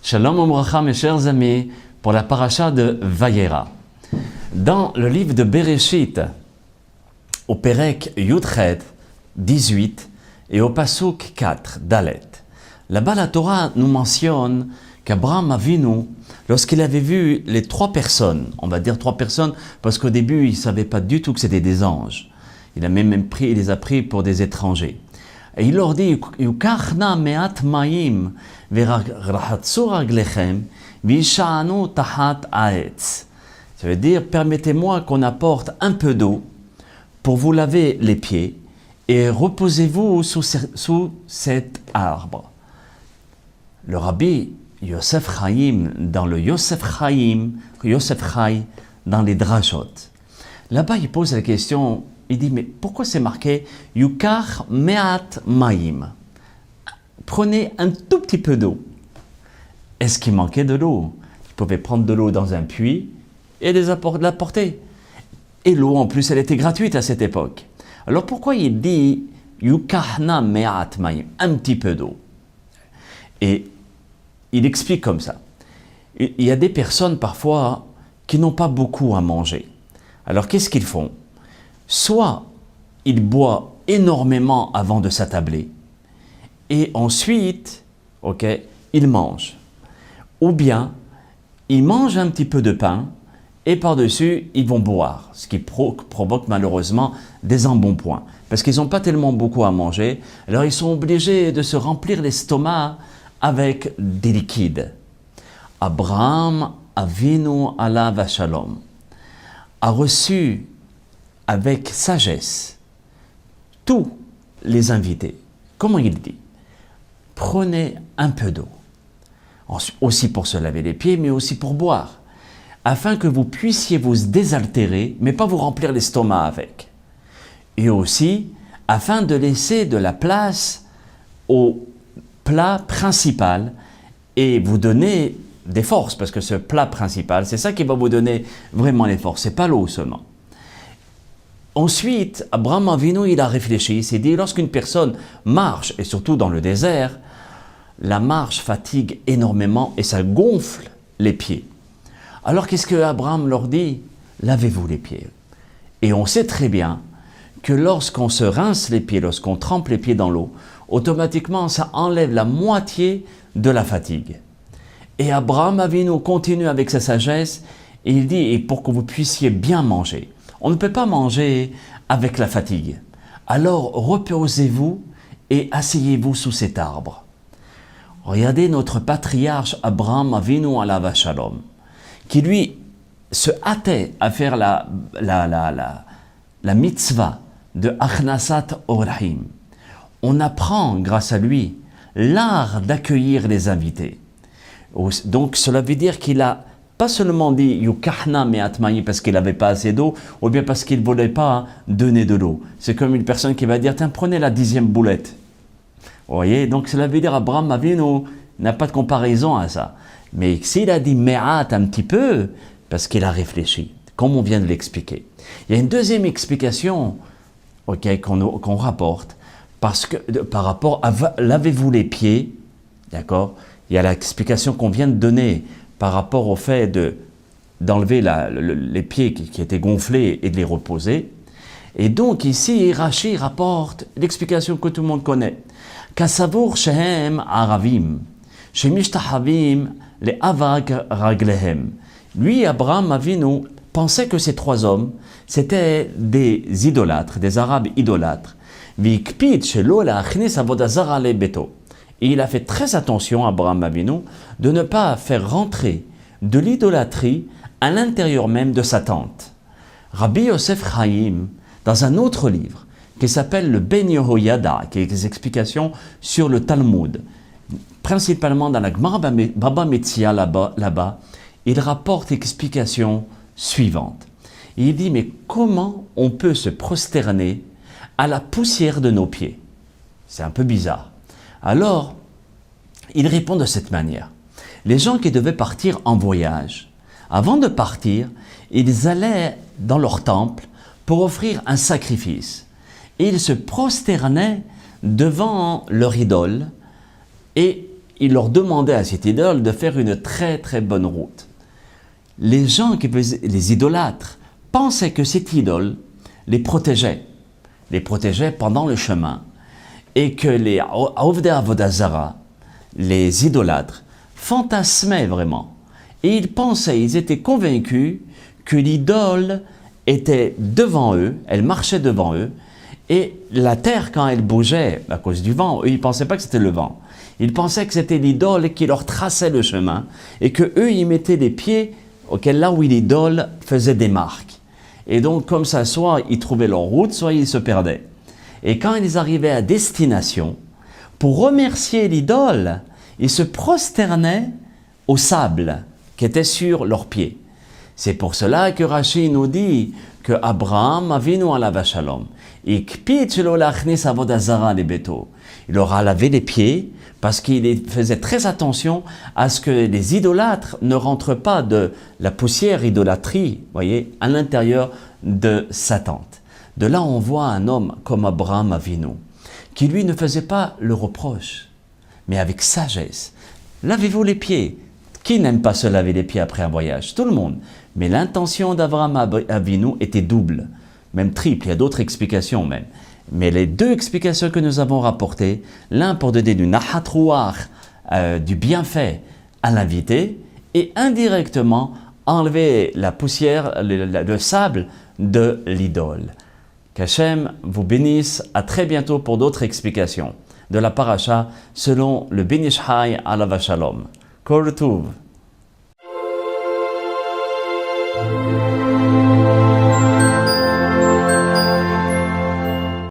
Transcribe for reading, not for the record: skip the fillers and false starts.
Shalom Obracha, mes chers amis, pour la paracha de Vayera. Dans le livre de Bereshit, au Perek Yudchet 18 et au Pasuk 4, Dalet, là-bas la Torah nous mentionne qu'Abraham Avinu, lorsqu'il avait vu les trois personnes, on va dire trois personnes parce qu'au début il ne savait pas du tout que c'était des anges, il les a pris pour des étrangers. Et il leur dit, Yukachna me'at mayim v'rahatsu raglechem v'isha'anu tahat ha'etz. Ça veut dire, permettez-moi qu'on apporte un peu d'eau pour vous laver les pieds et reposez-vous sous cet arbre. Le rabbi Yosef Chaim, dans le Yosef Chai, dans les Drashot, là-bas il pose la question. Il dit, mais pourquoi c'est marqué « Yukach me'at mayim » ? Prenez un tout petit peu d'eau. Est-ce qu'il manquait de l'eau ? Il pouvait prendre de l'eau dans un puits et l'apporter. Et l'eau, en plus, elle était gratuite à cette époque. Alors pourquoi il dit « Yukachna me'at mayim » ? Un petit peu d'eau. Et il explique comme ça. Il y a des personnes, parfois, qui n'ont pas beaucoup à manger. Alors qu'est-ce qu'ils font ? Soit il boit énormément avant de s'attabler et ensuite, il mange. Ou bien, ils mangent un petit peu de pain et par-dessus, ils vont boire, ce qui provoque malheureusement des embonpoints. Parce qu'ils n'ont pas tellement beaucoup à manger, alors ils sont obligés de se remplir l'estomac avec des liquides. Abraham Avinu alav shalom a reçu avec sagesse tous les invités. Comment il dit ? Prenez un peu d'eau, aussi pour se laver les pieds, mais aussi pour boire, afin que vous puissiez vous désaltérer, mais pas vous remplir l'estomac avec. Et aussi, afin de laisser de la place au plat principal et vous donner des forces, parce que ce plat principal, c'est ça qui va vous donner vraiment les forces, c'est pas l'eau seulement. Ensuite, Abraham Avinu, il a réfléchi, il s'est dit, lorsqu'une personne marche, et surtout dans le désert, la marche fatigue énormément et ça gonfle les pieds. Alors qu'est-ce que Abraham leur dit ? Lavez-vous les pieds. Et on sait très bien que lorsqu'on se rince les pieds, lorsqu'on trempe les pieds dans l'eau, automatiquement ça enlève la moitié de la fatigue. Et Abraham Avinu continue avec sa sagesse, et il dit, et pour que vous puissiez bien manger, on ne peut pas manger avec la fatigue. Alors reposez-vous et asseyez-vous sous cet arbre. Regardez notre patriarche Abraham Avinu alav shalom, qui lui se hâtait à faire la mitzvah de Achnasat Orahim. On apprend grâce à lui l'art d'accueillir les invités. Donc cela veut dire qu'il a pas seulement dit Yukachna me'at mayim parce qu'il n'avait pas assez d'eau, ou bien parce qu'il ne voulait pas donner de l'eau. C'est comme une personne qui va dire, tiens, prenez la 10e boulette. Vous voyez, donc cela veut dire Abraham Avinu n'a pas de comparaison à ça. Mais s'il a dit me'at un petit peu, parce qu'il a réfléchi, comme on vient de l'expliquer. Il y a une deuxième explication qu'on rapporte, parce que par rapport à lavez-vous les pieds, d'accord ? Il y a l'explication qu'on vient de donner par rapport au fait d'enlever les pieds qui étaient gonflés et de les reposer. Et donc ici, Rashi rapporte l'explication que tout le monde connaît. Kasavour shehem aravim, shemishtahavim le avak raglehem. Lui, Abraham Avinu, pensait que ces trois hommes, c'était des idolâtres, des arabes idolâtres. Vikpid shelo la'achnis avodazara le beto. Et il a fait très attention, Abraham Avinu, de ne pas faire rentrer de l'idolâtrie à l'intérieur même de sa tente. Rabbi Yosef Chaim, dans un autre livre qui s'appelle le Ben Yehoyada, qui est des explications sur le Talmud, principalement dans la Gemara Baba Metzia là-bas, il rapporte l'explication suivante. Il dit, mais comment on peut se prosterner à la poussière de nos pieds ? C'est un peu bizarre. Alors, il répond de cette manière. Les gens qui devaient partir en voyage, avant de partir, ils allaient dans leur temple pour offrir un sacrifice. Et ils se prosternaient devant leur idole et il leur demandait à cette idole de faire une très très bonne route. Les gens qui faisaient, les idolâtres, pensaient que cette idole les protégeait pendant le chemin, et que les Ovdei Avodah Zara, les idolâtres, fantasmaient vraiment. Et ils pensaient, ils étaient convaincus que l'idole était devant eux, elle marchait devant eux, et la terre, quand elle bougeait à cause du vent, eux, ils ne pensaient pas que c'était le vent. Ils pensaient que c'était l'idole qui leur traçait le chemin, et que eux, ils mettaient les pieds là où l'idole faisait des marques. Et donc, comme ça, soit ils trouvaient leur route, soit ils se perdaient. Et quand ils arrivaient à destination, pour remercier l'idole, ils se prosternaient au sable qui était sur leurs pieds. C'est pour cela que Rashi nous dit que Abraham Avinu alav shalom, il leur a lavé les pieds parce qu'il faisait très attention à ce que les idolâtres ne rentrent pas de la poussière idolâtrie, voyez, à l'intérieur de sa tente. De là, on voit un homme comme Abraham Avinu, qui lui ne faisait pas le reproche, mais avec sagesse. Lavez-vous les pieds. Qui n'aime pas se laver les pieds après un voyage? Tout le monde. Mais l'intention d'Abraham Avinu était double, même triple, il y a d'autres explications même. Mais les deux explications que nous avons rapportées, l'un pour donner du nahat ruach, du bienfait à l'invité, et indirectement enlever la poussière, le sable de l'idole. Qu'Hachem vous bénisse, à très bientôt pour d'autres explications de la paracha selon le Ben Ish Chai alav shalom. Kol Tov.